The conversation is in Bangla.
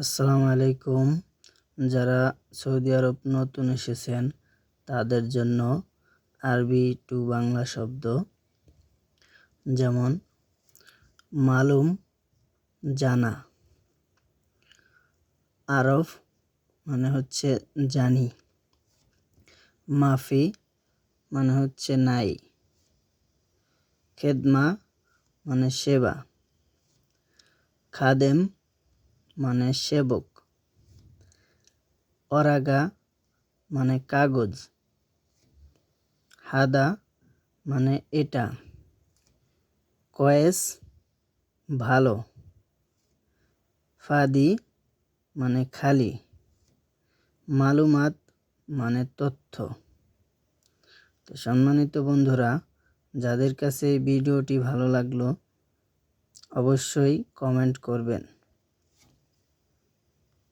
আসসালামু আলাইকুম। যারা সৌদি আরব নতুন এসেছেন তাদের জন্য আরবি টু বাংলা শব্দ, যেমন মালুম জানা, আরফ মানে হচ্ছে জানি, মাফি মানে হচ্ছে নাই, খেদমা মানে সেবা, খাদেম মানে সেবক, অরাগা মানে কাগজ, হাদা মানে এটা, কয়েস ভালো, ফাদি মানে খালি, মালুমাত মানে তথ্য। তো সম্মানিত বন্ধুরা, যাদের কাছে এই ভিডিওটি ভালো লাগলো অবশ্যই কমেন্ট করবেন।